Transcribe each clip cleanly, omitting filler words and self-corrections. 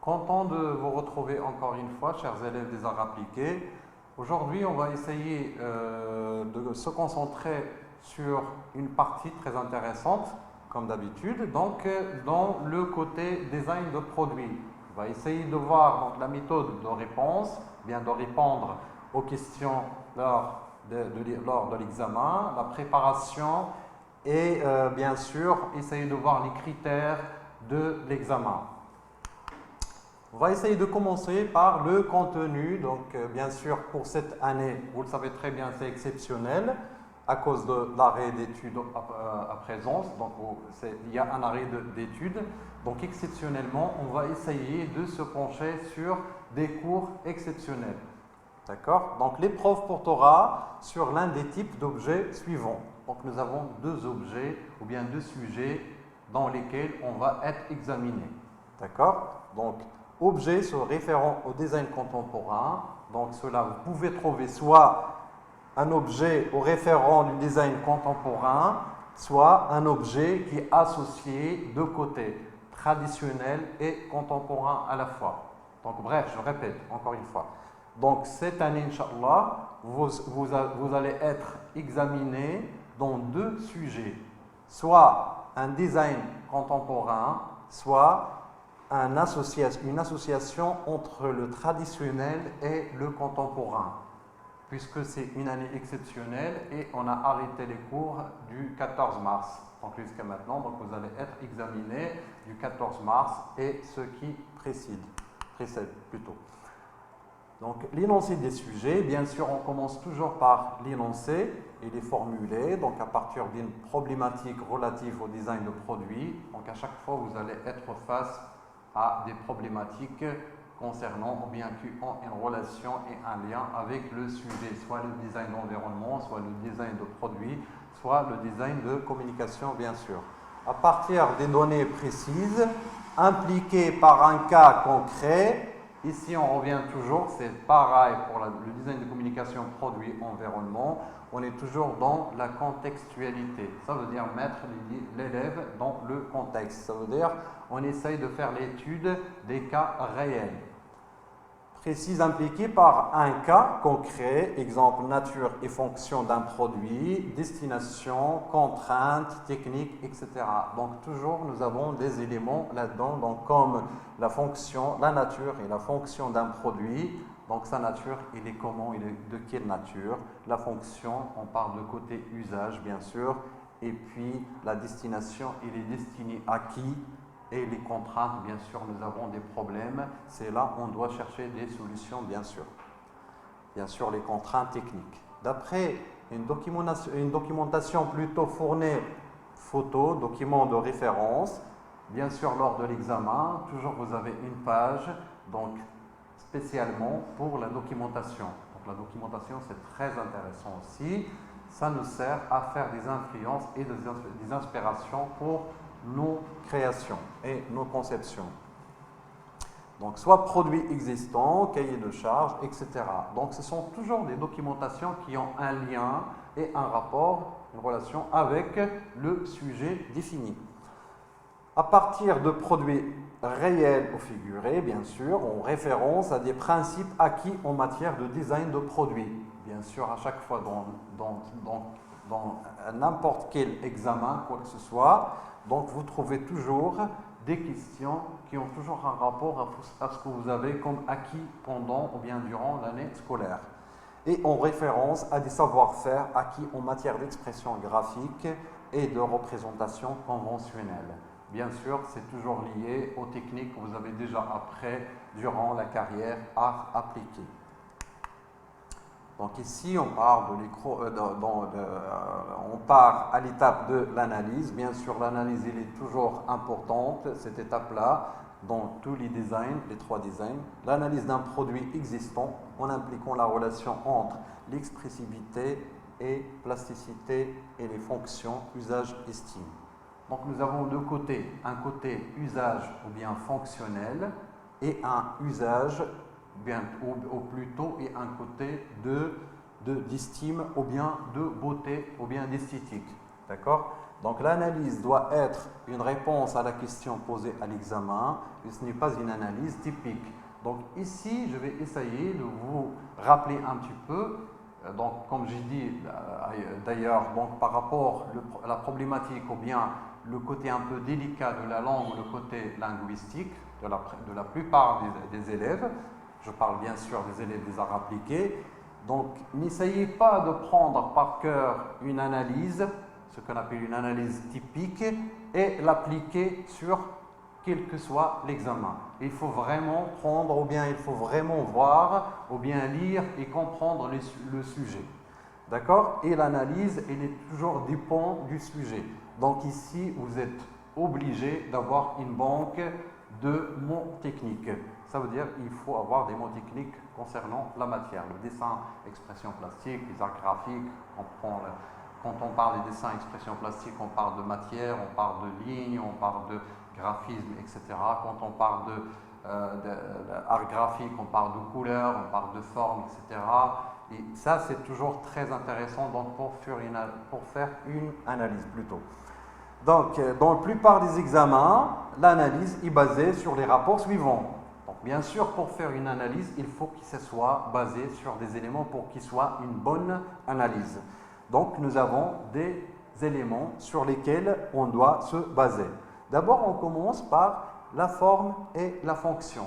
Content de vous retrouver encore une fois, chers élèves des arts appliqués. Aujourd'hui, on va essayer de se concentrer sur une partie très intéressante, comme d'habitude, donc dans le côté design de produits. On va essayer de voir donc, la méthode de réponse, bien de répondre aux questions lors de l'examen, la préparation et bien sûr essayer de voir les critères de l'examen. On va essayer de commencer par le contenu. Donc, bien sûr, pour cette année, vous le savez très bien, c'est exceptionnel à cause de l'arrêt d'études à présence. Donc, il y a un arrêt d'études. Donc, exceptionnellement, on va essayer de se pencher sur des cours exceptionnels. D'accord? Donc, l'épreuve portera sur l'un des types d'objets suivants. Donc, nous avons deux objets ou bien deux sujets dans lesquels on va être examiné. D'accord? Donc, objet se référant au design contemporain. Donc, cela, vous pouvez trouver soit un objet au référent du design contemporain, soit un objet qui est associé de côté, traditionnel et contemporain à la fois. Donc, bref, je répète encore une fois. Donc, cette année, Inch'Allah, vous allez être examiné dans deux sujets, soit un design contemporain, soit une association entre le traditionnel et le contemporain, puisque c'est une année exceptionnelle et on a arrêté les cours du 14 mars. Donc jusqu'à maintenant, donc vous allez être examiné du 14 mars et ce qui précède plutôt. Donc l'énoncé des sujets, bien sûr, on commence toujours par l'énoncé. Il est formulé donc à partir d'une problématique relative au design de produits. Donc à chaque fois, vous allez être face à des problématiques concernant ou bien qui ont une relation et un lien avec le sujet, soit le design d'environnement, soit le design de produit, soit le design de communication, bien sûr. À partir des données précises, impliquées par un cas concret, ici on revient toujours, c'est pareil pour le design de communication produit environnement, on est toujours dans la contextualité. Ça veut dire mettre l'élève dans le contexte. Ça veut dire on essaye de faire l'étude des cas réels. Précise impliquée par un cas concret, exemple nature et fonction d'un produit, destination, contraintes, techniques, etc. Donc toujours nous avons des éléments là-dedans, donc comme la fonction, la nature et la fonction d'un produit. Donc sa nature, il est comment, il est de quelle nature? La fonction, on parle de côté usage bien sûr, et puis la destination, il est destiné à qui? Et les contraintes, bien sûr, nous avons des problèmes. C'est là où on doit chercher des solutions, bien sûr. Bien sûr, les contraintes techniques. D'après une documentation plutôt fournie, photo, document de référence, bien sûr, lors de l'examen, toujours vous avez une page, donc spécialement pour la documentation. Donc la documentation, c'est très intéressant aussi. Ça nous sert à faire des influences et des inspirations pour nos créations et nos conceptions. Donc, soit produits existants, cahier de charges, etc. Donc, ce sont toujours des documentations qui ont un lien et un rapport, une relation avec le sujet défini. À partir de produits réels ou figurés, bien sûr, on référence à des principes acquis en matière de design de produits. Bien sûr, à chaque fois dans n'importe quel examen, quoi que ce soit, donc vous trouvez toujours des questions qui ont toujours un rapport à ce que vous avez comme acquis pendant ou bien durant l'année scolaire. Et en référence à des savoir-faire acquis en matière d'expression graphique et de représentation conventionnelle. Bien sûr, c'est toujours lié aux techniques que vous avez déjà appris durant la carrière art appliqué. Donc ici, on part à l'étape de l'analyse. Bien sûr, l'analyse, elle est toujours importante, cette étape-là, dans tous les designs, les trois designs. L'analyse d'un produit existant en impliquant la relation entre l'expressivité et plasticité et les fonctions usage-estime. Donc nous avons deux côtés, un côté usage ou bien fonctionnel et un usage ou plutôt et un côté d'estime ou bien de beauté ou bien d'esthétique. D'accord? Donc l'analyse doit être une réponse à la question posée à l'examen et ce n'est pas une analyse typique. Donc ici, je vais essayer de vous rappeler un petit peu, donc comme j'ai dit d'ailleurs, donc par rapport à la problématique ou bien le côté un peu délicat de la langue, le côté linguistique de la plupart des élèves. Je parle bien sûr des élèves des arts appliqués. Donc n'essayez pas de prendre par cœur une analyse, ce qu'on appelle une analyse typique, et l'appliquer sur quel que soit l'examen. Il faut vraiment prendre, ou bien il faut vraiment voir, ou bien lire et comprendre le sujet. D'accord? Et l'analyse, elle est toujours dépend du sujet. Donc ici, vous êtes obligé d'avoir une banque de mots techniques. Ça veut dire qu'il faut avoir des mots techniques concernant la matière, le dessin, expression plastique, les arts graphiques. Quand on parle des dessins, expression plastique, on parle de matière, on parle de lignes, on parle de graphisme, etc. Quand on parle d'art graphique, on parle de couleurs, on parle de forme, etc. Et ça, c'est toujours très intéressant donc, pour faire une analyse plutôt. Donc, dans la plupart des examens, l'analyse est basée sur les rapports suivants. Donc, bien sûr, pour faire une analyse, il faut que ce soit basé sur des éléments pour qu'il soit une bonne analyse. Donc, nous avons des éléments sur lesquels on doit se baser. D'abord, on commence par la forme et la fonction.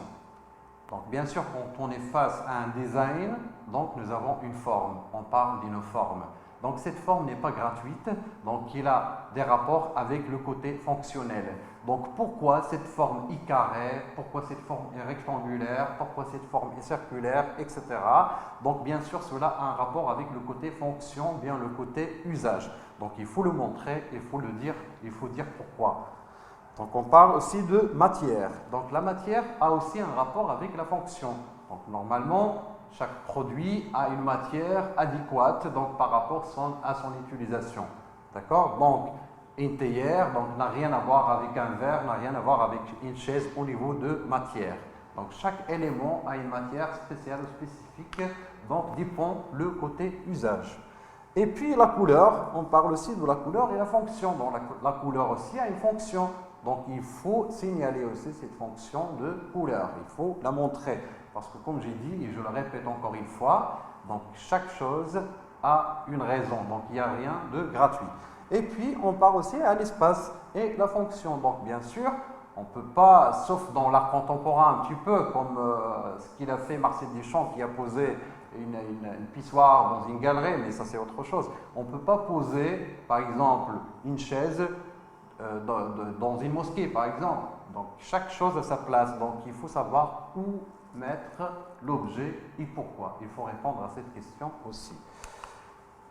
Donc, bien sûr, quand on est face à un design, donc nous avons une forme. On parle d'une forme. Donc, cette forme n'est pas gratuite. Donc, il a des rapports avec le côté fonctionnel. Donc, pourquoi cette forme est carrée? Pourquoi cette forme est rectangulaire? Pourquoi cette forme est circulaire? Etc. Donc, bien sûr, cela a un rapport avec le côté fonction, bien le côté usage. Donc, il faut le montrer, il faut le dire, il faut dire pourquoi. Donc, on parle aussi de matière. Donc, la matière a aussi un rapport avec la fonction. Donc, normalement, chaque produit a une matière adéquate donc, par rapport à son utilisation. D'accord? Donc, une théière n'a rien à voir avec un verre, n'a rien à voir avec une chaise au niveau de matière. Donc, chaque élément a une matière spéciale ou spécifique, donc dépend le côté usage. Et puis, la couleur, on parle aussi de la couleur et la fonction. Donc, la couleur aussi a une fonction. Donc, il faut signaler aussi cette fonction de couleur. Il faut la montrer. Parce que, comme j'ai dit, et je le répète encore une fois, donc chaque chose a une raison. Donc, il n'y a rien de gratuit. Et puis, on parle aussi à l'espace et la fonction. Donc, bien sûr, on ne peut pas, sauf dans l'art contemporain un petit peu, comme ce qu'il a fait Marcel Duchamp, qui a posé une pissoire dans une galerie, mais ça, c'est autre chose. On ne peut pas poser, par exemple, une chaise dans une mosquée, par exemple. Donc, chaque chose a sa place. Donc, il faut savoir où mettre l'objet et pourquoi. Il faut répondre à cette question aussi.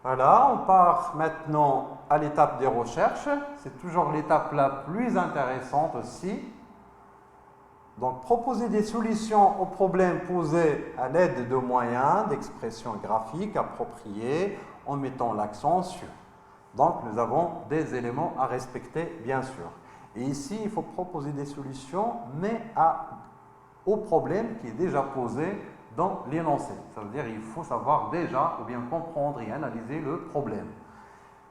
Voilà, on part maintenant à l'étape des recherches. C'est toujours l'étape la plus intéressante aussi. Donc, proposer des solutions aux problèmes posés à l'aide de moyens d'expression graphique appropriés en mettant l'accent sur. Donc, nous avons des éléments à respecter, bien sûr. Et ici, il faut proposer des solutions, mais au problème qui est déjà posé dans l'énoncé. Ça veut dire qu'il faut savoir déjà ou bien comprendre et analyser le problème.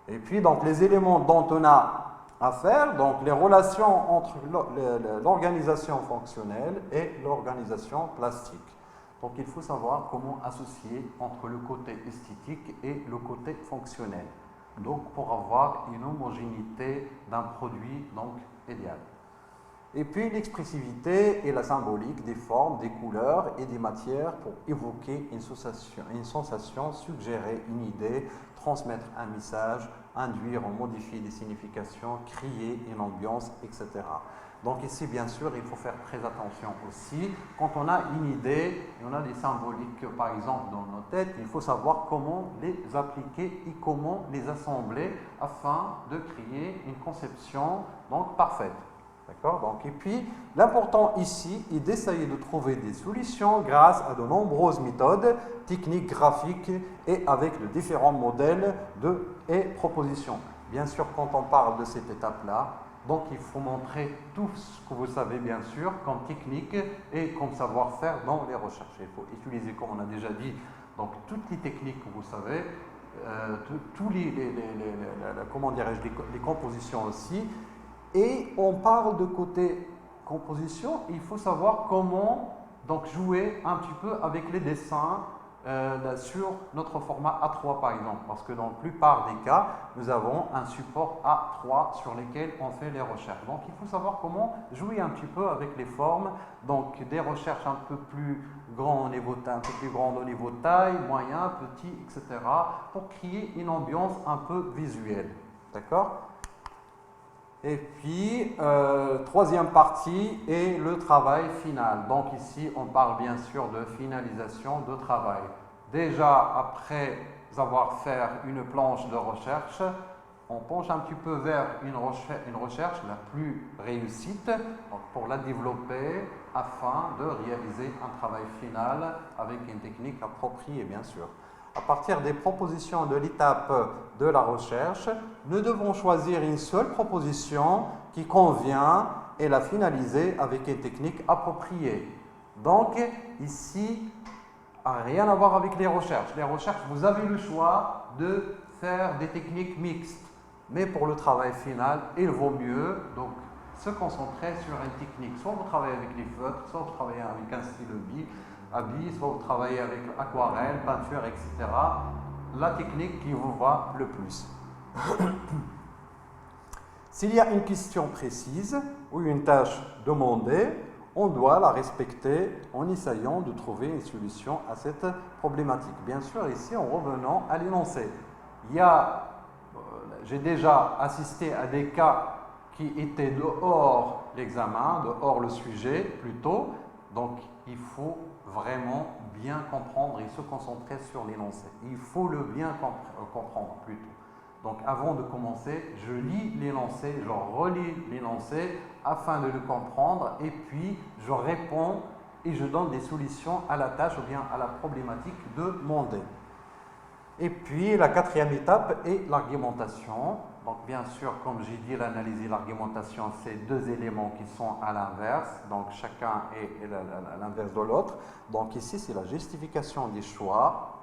Et puis, donc, les éléments dont on a à faire, donc les relations entre l'organisation fonctionnelle et l'organisation plastique. Donc, il faut savoir comment associer entre le côté esthétique et le côté fonctionnel. Donc, pour avoir une homogénéité d'un produit donc, idéal. Et puis, l'expressivité et la symbolique des formes, des couleurs et des matières pour évoquer une sensation, suggérer une idée, transmettre un message, induire ou modifier des significations, créer une ambiance, etc. Donc ici, bien sûr, il faut faire très attention aussi. Quand on a une idée, et on a des symboliques, par exemple, dans nos têtes, il faut savoir comment les appliquer et comment les assembler afin de créer une conception donc, parfaite. D'accord? Donc, et puis, l'important ici est d'essayer de trouver des solutions grâce à de nombreuses méthodes, techniques, graphiques et avec de différents modèles et propositions. Bien sûr, quand on parle de cette étape-là, donc il faut montrer tout ce que vous savez, bien sûr, comme technique et comme savoir-faire dans les recherches. Il faut utiliser, comme on a déjà dit, donc toutes les techniques que vous savez, tous comment dirais-je, les compositions aussi. Et on parle de côté composition, il faut savoir comment donc jouer un petit peu avec les dessins sur notre format A3 par exemple, parce que dans la plupart des cas, nous avons un support A3 sur lequel on fait les recherches. Donc il faut savoir comment jouer un petit peu avec les formes, donc des recherches un peu plus grandes au niveau taille, un peu plus grandes au niveau taille, moyen, petit, etc. pour créer une ambiance un peu visuelle. D'accord ? Et puis, troisième partie est le travail final. Donc ici, on parle bien sûr de finalisation de travail. Déjà, après avoir fait une planche de recherche, on penche un petit peu vers une recherche la plus réussite pour la développer afin de réaliser un travail final avec une technique appropriée, bien sûr. À partir des propositions de l'étape de la recherche, nous devons choisir une seule proposition qui convient et la finaliser avec une technique appropriée. Donc, ici, rien à voir avec les recherches. Les recherches, vous avez le choix de faire des techniques mixtes. Mais pour le travail final, il vaut mieux donc, se concentrer sur une technique. Soit vous travaillez avec les feutres, soit vous travaillez avec un stylo habit, soit vous travaillez avec aquarelle, peinture, etc. La technique qui vous va le plus. S'il y a une question précise ou une tâche demandée, on doit la respecter en essayant de trouver une solution à cette problématique. Bien sûr, ici, en revenant à l'énoncé, j'ai déjà assisté à des cas qui étaient dehors l'examen, dehors le sujet plutôt, donc il faut vraiment bien comprendre et se concentrer sur l'énoncé. Il faut le bien comprendre plutôt. Donc avant de commencer, je lis l'énoncé, je relis l'énoncé afin de le comprendre et puis je réponds et je donne des solutions à la tâche ou bien à la problématique demandée. Et puis la quatrième étape est l'argumentation. Donc bien sûr, comme j'ai dit, l'analyse et l'argumentation, c'est deux éléments qui sont à l'inverse. Donc chacun est à l'inverse de l'autre. Donc ici, c'est la justification des choix,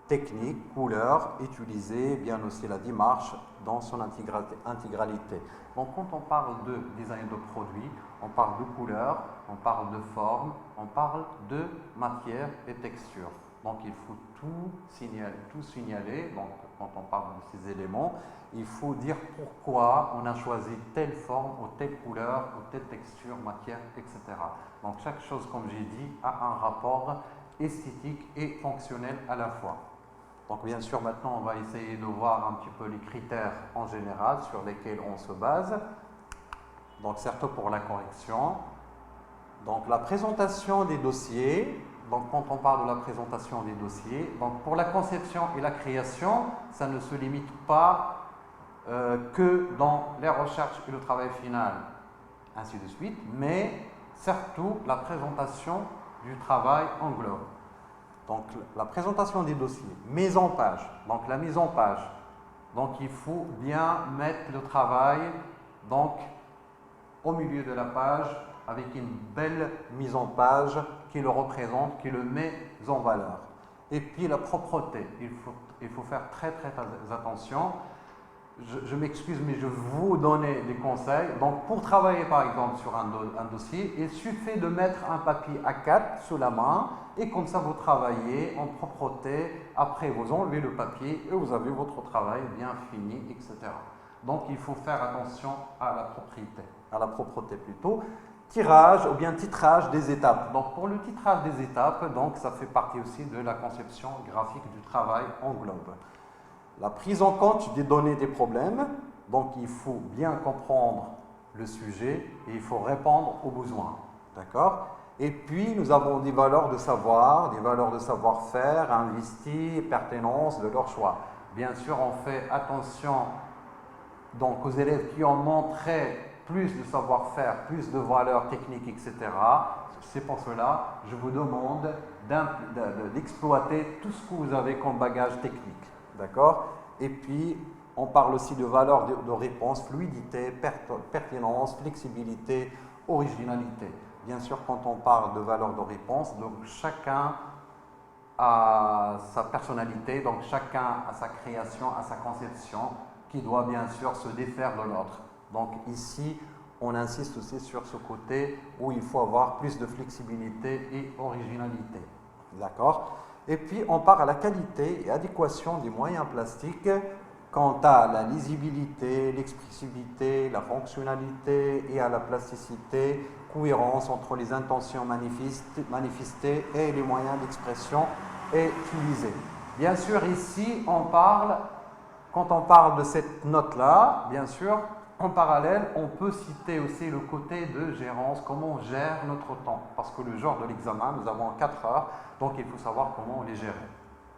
technique, couleur, utilisée, bien aussi la démarche dans son intégralité. Donc quand on parle de design de produit, on parle de couleur, on parle de forme, on parle de matière et texture. Donc il faut tout signaler. Donc quand on parle de ces éléments, il faut dire pourquoi on a choisi telle forme ou telle couleur ou telle texture, matière, etc. Donc chaque chose, comme j'ai dit, a un rapport esthétique et fonctionnel à la fois. Donc bien sûr, maintenant, on va essayer de voir un petit peu les critères en général sur lesquels on se base. Donc surtout pour la correction. Donc la présentation des dossiers. Donc quand on parle de la présentation des dossiers, donc pour la conception et la création, ça ne se limite pas que dans les recherches et le travail final, ainsi de suite, mais surtout la présentation du travail englobe. Donc la présentation des dossiers, mise en page, donc la mise en page. Donc il faut bien mettre le travail donc, au milieu de la page avec une belle mise en page qui le représente, qui le met en valeur. Et puis la propreté, il faut faire très attention. Je m'excuse, mais je vais vous donner des conseils. Donc, pour travailler par exemple sur un dossier, il suffit de mettre un papier A4 sous la main et comme ça vous travaillez en propreté. Après, vous enlevez le papier et vous avez votre travail bien fini, etc. Donc, il faut faire attention à la propreté plutôt. Tirage ou bien titrage des étapes. Donc, pour le titrage des étapes, donc, ça fait partie aussi de la conception graphique du travail en globe. La prise en compte des données des problèmes, donc il faut bien comprendre le sujet et il faut répondre aux besoins. D'accord ? Et puis, nous avons des valeurs de savoir, des valeurs de savoir-faire, investis, pertinence de leur choix. Bien sûr, on fait attention donc, aux élèves qui ont montré plus de savoir-faire, plus de valeurs techniques, etc. C'est pour cela que je vous demande d'exploiter tout ce que vous avez comme bagage technique. D'accord? Et puis, on parle aussi de valeurs de réponse, fluidité, pertinence, flexibilité, originalité. Bien sûr, quand on parle de valeurs de réponse, donc chacun a sa personnalité, donc chacun a sa création, a sa conception, qui doit bien sûr se défaire de l'autre. Donc ici, on insiste aussi sur ce côté où il faut avoir plus de flexibilité et originalité. D'accord? Et puis, on part à la qualité et adéquation des moyens plastiques quant à la lisibilité, l'expressivité, la fonctionnalité et à la plasticité, cohérence entre les intentions manifestées et les moyens d'expression utilisés. Bien sûr, ici, quand on parle de cette note-là, bien sûr, en parallèle, on peut citer aussi le côté de gérance, comment on gère notre temps. Parce que le jour de l'examen, nous avons 4 heures, donc il faut savoir comment les gérer.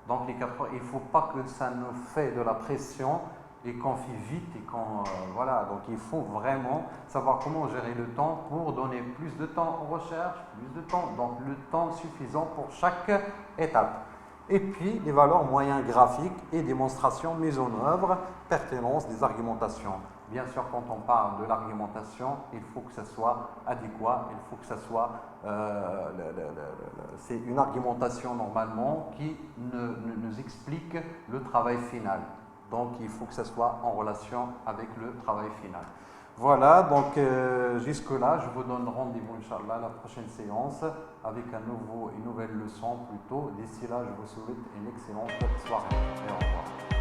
Donc les 4 heures, il ne faut pas que ça nous fait de la pression et qu'on fait vite et qu'on... voilà, donc il faut vraiment savoir comment gérer le temps pour donner plus de temps aux recherches, plus de temps, donc le temps suffisant pour chaque étape. Et puis, les valeurs moyens graphiques et démonstrations mises en œuvre, pertinence des argumentations. Bien sûr, quand on parle de l'argumentation, il faut que ça soit adéquat, il faut que ça soit... c'est une argumentation normalement qui nous explique le travail final. Donc, il faut que ça soit en relation avec le travail final. Voilà, donc jusque-là, je vous donne rendez-vous, Inch'Allah, à la prochaine séance avec une nouvelle leçon plutôt. D'ici là, je vous souhaite une excellente soirée et au revoir.